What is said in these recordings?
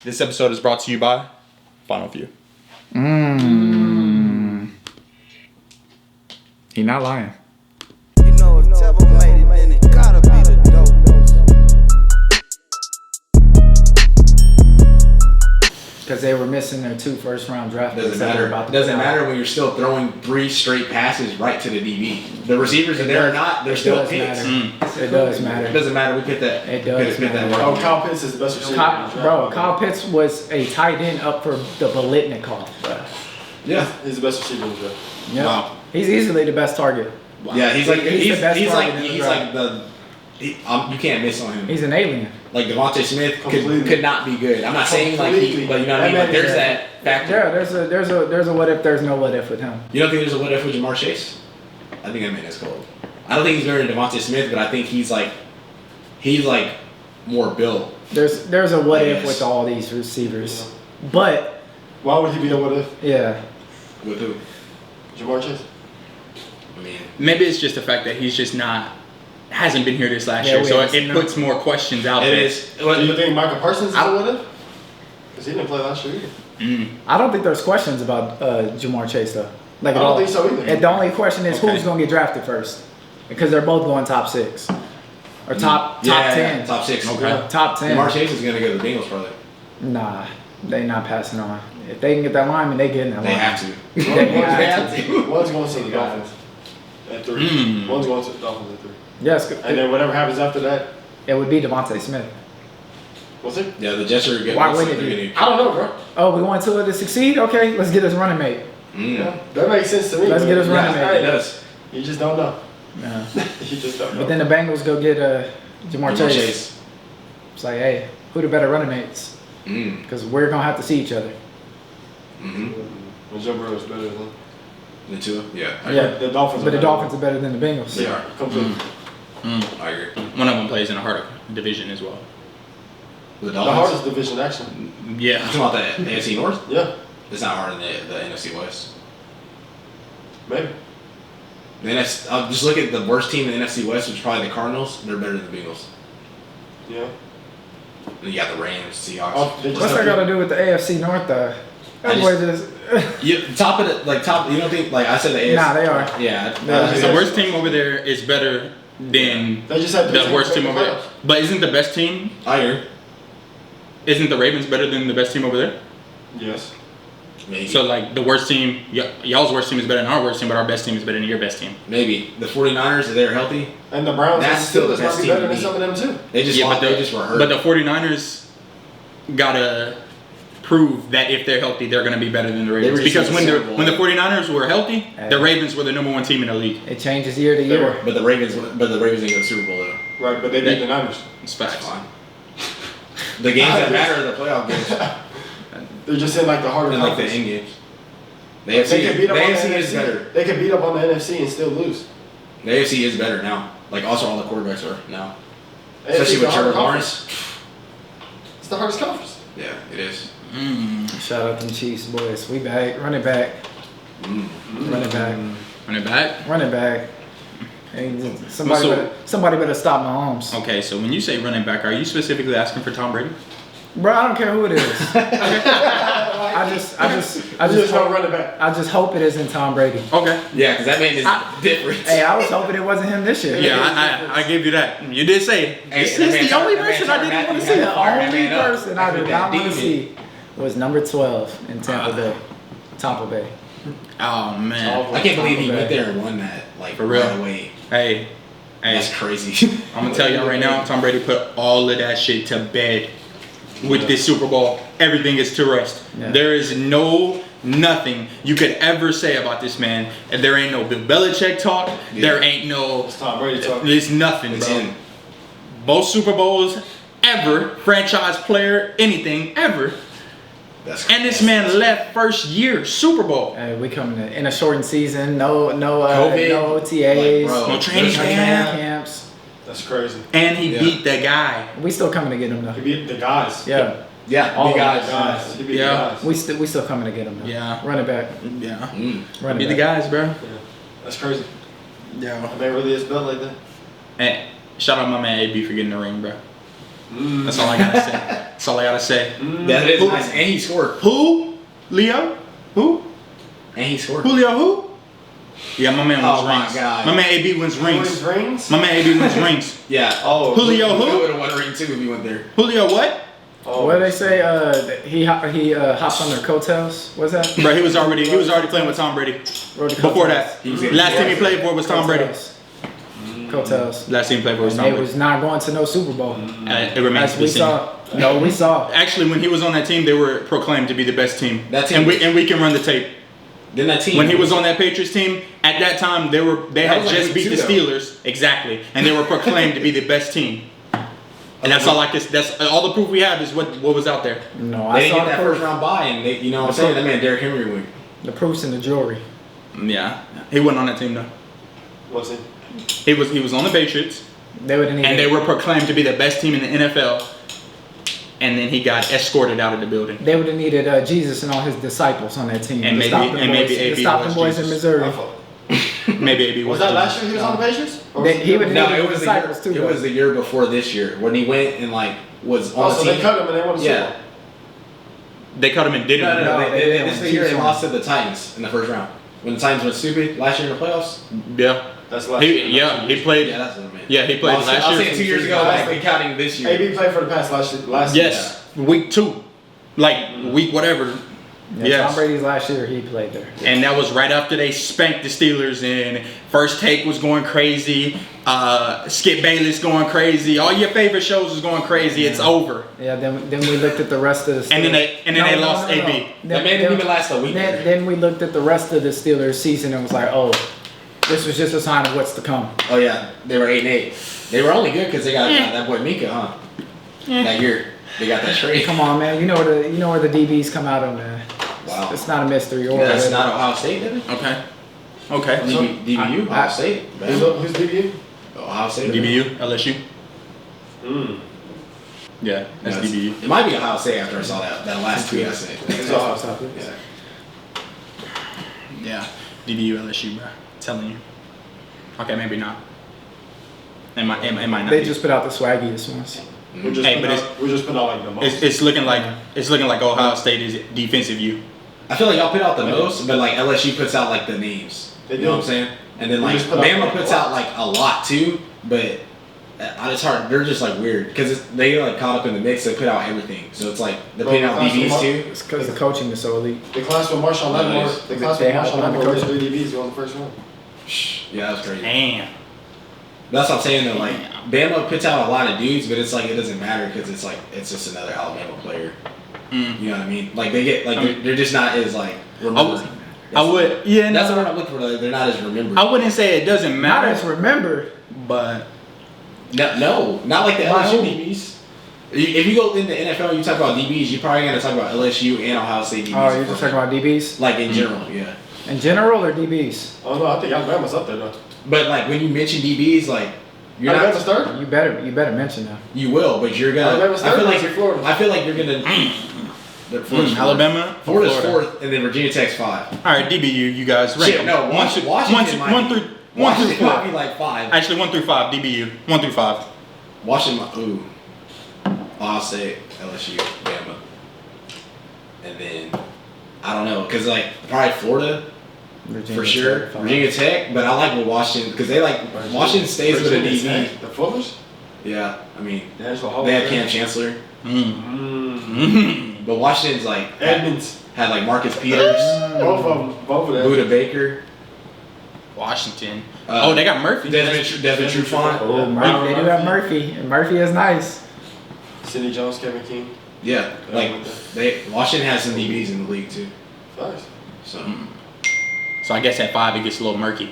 This episode is brought to you by Final View. He not lying. You know, if Tevin made it, then it gotta be the dope. Because they were missing their 2 first-round draft picks. Doesn't matter. Doesn't matter when you're still throwing 3 straight passes right to the DB. The receivers are there or not, they're still picks. It does matter. It doesn't matter. We put that. It does matter. Oh, Kyle Pitts is the best receiver. Kyle Pitts was a tight end up for the Bolitnikov, bro. Yeah, he's the best receiver in the draft. Yep. Wow. He's easily the best target. Wow. Yeah, he's like the best target in the he's draft. like the. You can't miss on him. He's an alien. Like Devontae Smith could not be good. I'm not saying like he, but you know what I mean. Like there's that factor. Yeah, there's a what if. There's no what if with him. You don't think there's a what if with Jamar Chase? I think that man is cold. I don't think he's better than Devontae Smith, but I think he's like more built. There's a what if with all these receivers, but why would he be a what if? Yeah. With who? Jamar Chase. I mean, maybe it's just the fact that he's just hasn't been here this last year, so it puts more questions out there. It is. Do you think Michael Parsons is a what if? Because he didn't play last year either. I don't think there's questions about Jamar Chase though. Like I don't think so either. And the only question is who's going to get drafted first, because they're both going top 6 or top 10. Yeah, top 6. Okay. Yeah, top 10. Jamar Chase is gonna go to the Bengals probably. Nah, they not passing on. If they can get that lineman, they getting that They lineman. have to. They have to. One's going to the Dolphins at 3. One's going to the Dolphins at 3. Yes, And then whatever happens after that, it would be Devontae Smith. what's it? Yeah, the Jets are getting. Why wouldn't it be? I don't know, bro. Oh, we want Tua to succeed? Okay, let's get his running mate. Yeah, that makes sense to me. Let's but get his running mate. It does. You just don't know. Yeah. You just don't know. But then the Bengals go get Jamar Jamar Chase. Chase. It's like, hey, who the better running mates? Because we're going to have to see each other. Well, Joe Burrow is better than The two? Yeah. Yeah, the Dolphins. but the Dolphins are better than the Bengals. They are completely. I agree. One of them plays in a harder division as well. The The Dolphins. hardest division, actually. You Yeah. talking about the AFC North? Yeah, It's not harder than the NFC West. maybe. I'll just look at the worst team in the NFC West, which is probably the Cardinals. They're better than the Bengals. Yeah. And you got the Rams, Seahawks. Oh, they just What's have that got to- to do with the AFC North, though? I That boy just... Top of the top. You don't think like I said the AFC? Nah, they are. Yeah. The worst team over there is better than They just had the worst team over there. But isn't the best team? I agree. Isn't the Ravens better than the best team over there? Yes. Maybe. So like the worst team, y'all's worst team is better than our worst team, but our best team is better than your best team. Maybe the 49ers, if they're healthy, And the Browns. That's still the Steelers might best be team better to than beat. some of them too. they just were hurt. But the 49ers gotta prove that if they're healthy, they're gonna be better than the Ravens. were Because just when in the the Super when the Bowl. 49ers were healthy, the Ravens were the number 1 team in the league. It changes year to They year. were. But the Ravens didn't go to the Super Bowl though. Right, but they beat the Niners. It's facts. Fine. The games that matter are the playoff games They're just in like the harder and like the conference. end games. The They AFC, can beat the up on the AFC is NFC. better. They can beat up on the NFC and still lose. The AFC is better now. Like also all the quarterbacks are now, AFC especially is with the Trevor hardest Lawrence. conference. It's the hardest conference. Yeah, it is. Shout out them Chiefs, boys. We back. Running back. Running back. Running back. Running back. Hey, somebody better stop Mahomes. Okay, so when you say running back, are you specifically asking for Tom Brady? Bro, I don't care who it is. I just Just hope, don't run it back. I just hope it isn't Tom Brady. Okay. Yeah, because that man is different. Hey, I was hoping it wasn't him this year. Yeah, I gave you that. You did say it. Hey, This that is man the only turned- that person man I didn't turned want to that- see. that The Fire only man up. person I did That not want to demon. see was number 12 in Tampa Bay. Tampa Bay. Oh man. I can't believe he went there and won that like For real. right away. Hey, That's crazy. I'm gonna tell y'all right now, Tom Brady put all of that shit to bed with this Super Bowl. Everything is to rest. Yeah. There is nothing you could ever say about this man. And there ain't no Bill Belichick talk. Yeah. There ain't no. It's Tom Brady talking. There's nothing, It's bro. him. Both Super Bowls ever, franchise player, anything ever. That's And this man left first year Super Bowl. Hey, we coming in a shortened season. No COVID, no OTAs. like, bro, No training there's no camp. camps. That's crazy. And he Yeah. beat the guy. We still coming to get him He though. beat the guys. Yeah, Yeah, All big of guys. Guys. He beat Yeah. the guys. we still coming to get him though. Yeah. Run it back. Yeah. Run Beat it the back. guys, bro. Yeah. That's crazy. Yeah. That man really is built like that. And shout out my man AB for getting the ring, bro. That's all I gotta say. That's all I gotta say. That is nice. And he scored. Who? Leo? Who? And he scored. Julio who? Yeah, my man wins Oh my rings. God. My man AB wins Who wins rings. rings? My man AB wins rings. Yeah. Oh, Julio He who? would have won a ring too if he went there. Julio what? Oh. What do they say? He hopped on their coattails. What's that? Bro, he was already playing with Tom Brady. Rode the Before coattails. that, last team he played for was Tom Brady. Coattails. Last team he played for was And Tom they Brady. was not going to no Super Bowl. It remains As to be we seen. saw. No, we saw. Actually, when he was on that team, they were proclaimed to be the best team. That team and we can run the tape. Then that team. When he was on that Patriots team, at that time they had was like just beat week the 2 though. Steelers exactly, and they were proclaimed to be the best team. And that's all that's all the proof we have is what was out there. No, They I didn't saw get the that proof. first round bye, and they, you know what I'm saying? That man Derrick Henry went. The proof's in the jewelry. Yeah, he wasn't on that team though. What's it? He was on the Patriots, They would have needed. and they were proclaimed to be the best team in the NFL. And then he got escorted out of the building. They would have needed Jesus and all his disciples on that team. And to maybe- stop them and boys, maybe to AB stop was them boys in Jesus. Missouri. Maybe AB Was that last year he was on the Patriots? Or was He would No, need it the was disciples too. it was the year before this year when he went and like was on Oh, the so team. they cut him and they won the Super Yeah. Bowl. They cut him and didn't. No. they This didn't. is the year they Chiefs lost to the Titans in the first round. When the Titans went stupid last year in the playoffs. Yeah. That's last year. He played. Yeah, that's what I meant. Yeah, he played I was last year. saying 2 years ago, like we counting this year. AB played for the past last year. Yes, week 2, like week whatever. Yeah, Yes. Tom Brady's last year, he played there. And that was right after they spanked the Steelers, and First Take was going crazy. Skip Bayless going crazy. All your favorite shows was going crazy. It's over. Yeah, then we looked at the rest of the Steelers. And then they lost AB. That man didn't even last a week. Then we looked at the rest of the Steelers season and was like, oh, this was just a sign of what's to come. Oh yeah, they were 8-8. They were only good because they got that boy Mika, huh? That year they got that trade. Come on, man. You know where the DBs come out of, man. Wow. It's not a mystery. Or That's not Ohio State, did it? Okay. DBU, Ohio State. Who's DBU? Ohio State. DBU, LSU. Yeah, that's That's- DBU. It might be Ohio State after I saw that last tweet I said. It's all Yeah. Yeah, DBU, LSU, bro. Telling you. Okay, maybe not. It might not. They be. just put out the swaggiest ones. We're just Hey, putting but out, we're just putting out like the most. It's looking like Ohio State is defensive you. I feel like y'all put out the most, but like LSU puts out like the names. They You know do. what I'm saying? And then We like just put out, Bama like, puts a out lot. like a lot too, but it's hard. They're just like weird because they get like caught up in the mix. They put out everything, so it's like they're putting out Bro, DBs that's too. It's because the coaching is so elite. The class with Marshawn Lattimore. Nice. The class They with have Marshawn one Lattimore coach. with 3 DBs who won the first round. Yeah, that's crazy. Damn. That's what I'm saying though. Like Bama puts out a lot of dudes, but it's like it doesn't matter because it's like it's just another Alabama player. You know what I mean? Like they get like they're just not as like remembered. I would. Yeah, That's no, what I'm looking for. Like, they're not as remembered. I wouldn't say it doesn't Not matter, as remembered. but No, not like the Why? LSU DBs. If you go in the NFL, you talk about DBs, you're probably gonna talk about LSU and Ohio State DBs. Oh, you're just talking about DBs like in general, yeah. in general or DBs? Oh no, I think Alabama's up there though. But like when you mention DBs, like you're Alabama's not. third? You better mention them. You will, but you're gonna. Alabama's I feel third like versus Florida. I feel like you're gonna. they're Florida's fourth. Alabama, Florida's Florida. fourth, and then Virginia Tech's 5. All right, DBU, you guys. Rank Shit, them. no, One through- Washington might one be- through 4. Washington might be like 5. Actually, 1 through 5. DBU, 1 through 5. Washington, ooh, Ohio State, LSU, Bama, and then I don't know, cause like probably Florida for sure, Tech, Virginia Tech, but I like with Washington because they like Washington stays with a Virginia DB. Tech. The Fullers? Yeah, I mean National Hall. they had Cam Chancellor, Mm. but Washington's like Edmonds. had like Marcus Peters, Both of them. Buda Baker, Washington. Uh, They got Murphy. Devin Trufant. Oh, Murphy. They do have Murphy, and Murphy is nice. Sidney Jones, Kevin King. Yeah, like Washington has some DBs in the league too. Nice. So So I guess at 5 it gets a little murky.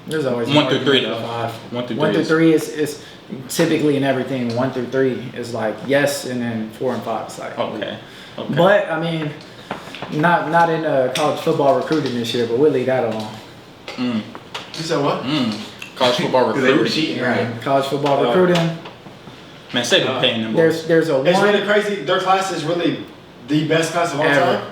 There's always 1 through 3 argument though. for 5. 1 through 3. 1 through 3 is typically in everything. 1 through 3 is like yes, and then 4 and 5 is like Okay. But I mean, not in college football recruiting this year, but we'll leave that alone. You said what? College football because they were recruiting. cheating, right? College football recruiting. Man, say they're paying them. boys. There's a It's one. really crazy. Their class is really the best class of all Ever. time.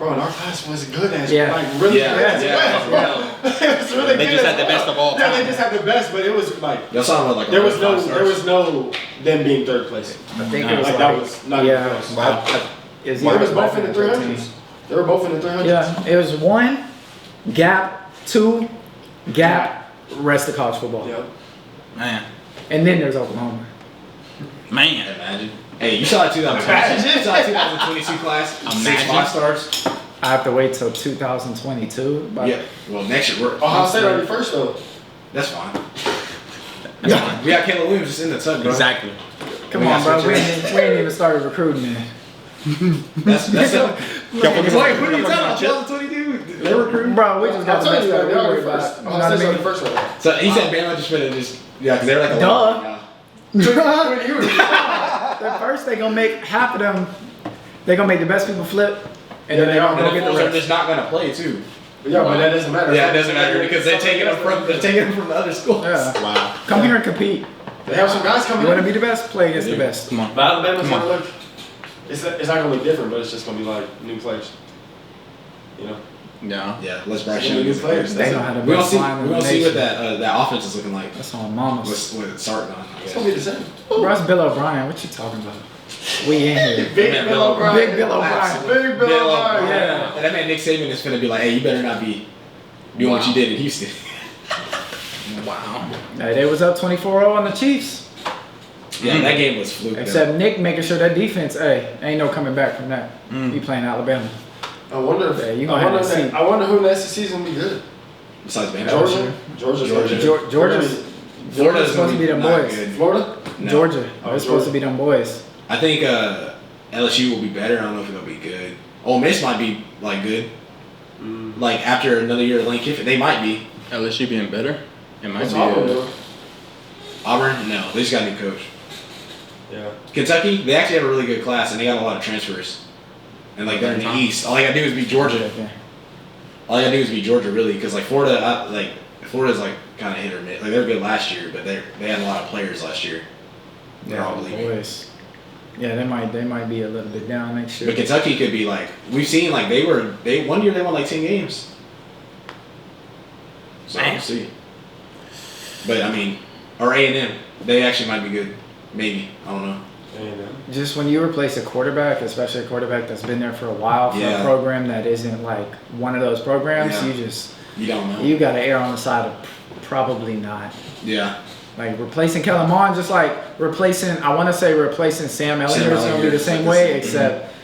Bro, and our class was good as Yeah. like really Yeah, good as yeah, well, bro. It was really They good just as had the well. best of all Yeah, time. they just had the best, but it was like Y'all saw him like there was no them being third place. I think Nah, it was Like that was not even close. Wow. It was Well, it was either both in the 13. 300s. They were both in the 300s. Yeah, it was 1 gap, 2 gap, rest of college football, Yep. Man. and then there's Oklahoma. Man. Imagine. Hey, you saw that 2022. You saw that 2022 class. 6 Imagine. 5-stars. I have to wait till 2022. But Yeah. Well, next year we're. Ohio State already first though. That's fine. That's fine. We got Caleb Williams just in the tug, bro. Exactly. Come We on, got bro. We switchers. ain't even started recruiting yet. That's Wait, what are you talking about? 2022? They were recruiting. Bro, we just got I'm the telling best you, that we they're worry already about. first. You know Ohio what State's I already mean? first right now. So he said Bama just finna just because they're like a Duh. lot right now. At first, they gonna make half of them. They gonna make the best people flip, and then they gonna go And the get the fools are rest. just not gonna play too. Yeah, but that doesn't matter. Yeah, it doesn't matter because they're taking them from the other schools. Yeah. Wow. Come here and compete. They have some guys coming You want to in. be the best? Play against the best. Come on. But Alabama's Come on. gonna look. It's not gonna look different, but it's just gonna be like new players. You know. Yeah. Yeah, let's brush Yeah, it. new players. They know how to We're gonna best see. line We're in the gonna see what nation. that offense is looking like. That's on mamas. With Sark on. It's gonna be the same. Bro, it's Bill O'Brien. What you talking about? We in here. Big Man, Bill Bill O'Brien. Big Bill O'Brien. Big Bill O'Brien. Yeah. And that man Nick Saban is gonna be like, hey, you better not be doing what you did in Houston. Wow. Hey, they was up 24-0 on the Chiefs. Yeah, that game was fluke. Except Nick making sure that defense, hey, ain't no coming back from that. He playing Alabama. I wonder if Yeah, you gonna have to see. I wonder who in the SEC is gonna be good. Besides Bama. Georgia. Georgia's Florida's supposed to be them not boys. good. Florida. No. Georgia. Oh, They're supposed to be them boys. I think LSU will be better. I don't know if it'll be good. Ole Miss might be like good. Like after another year of Lane Kiffin, they might be. LSU being better? It might What's be. Auburn doing? Auburn, no, they just got a new coach. Yeah. Kentucky, they actually have a really good class and they got a lot of transfers. And like they're in the East. All they gotta do is beat Georgia. Okay. All they gotta do is beat Georgia, really, because like Florida's like kind of hit or miss. Like they were good last year, but they had a lot of players last year. They're all leaving. boys. Yeah, they might be a little bit down next year. But Kentucky could be like we've seen like they one year they won like 10 games. So we'll see. But I mean, or A&M, they actually might be good. Maybe, I don't know. Just when you replace a quarterback, especially a quarterback that's been there for a while for Yeah. a program that isn't like one of those programs, Yeah. you You don't know. you got to err on the side of probably not. Yeah. Like replacing Kellen Mond, just like replacing Sam Ellinger is going to be Ellinger, the same like way, this. except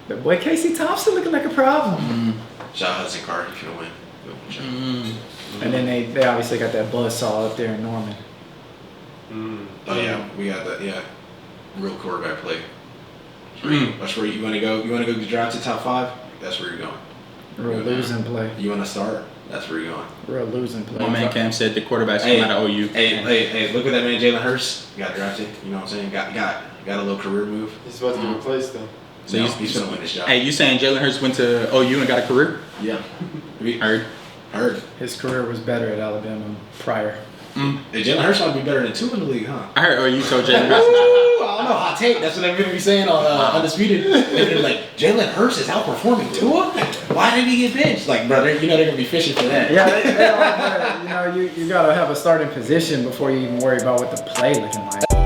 the boy Casey Thompson looking like a problem. Shout out Hudson Card if you win. And then they obviously got that buzzsaw up there in Norman. Oh yeah, we got that. Yeah, real quarterback play. That's where you want to go. You want to go get drafted top 5. That's where you're going. Real losing play. You want to start. That's where you're going. Real losing play. My man Cam said the quarterbacks Hey, come out of OU. Hey, look at that man Jalen Hurts. Got drafted. You know what I'm saying? Got a little career move. He's about to get replaced though. So No, he's- he's gonna win this job. Hey, you saying Jalen Hurts went to OU and got a career? Yeah. We Heard. heard. His career was better at Alabama prior. Hey, Jalen Hurts might be better than 2 in the league, huh? I heard OU told Jalen Hurts. Ooh, I don't know. Hot take. That's what they're gonna be saying on Undisputed. They're like, Jalen Hurts is outperforming Tua. Why did he get benched? Like, brother, you know they're gonna be fishing for that. Yeah, they all, you know, you got to have a starting position before you even worry about what the play looking like.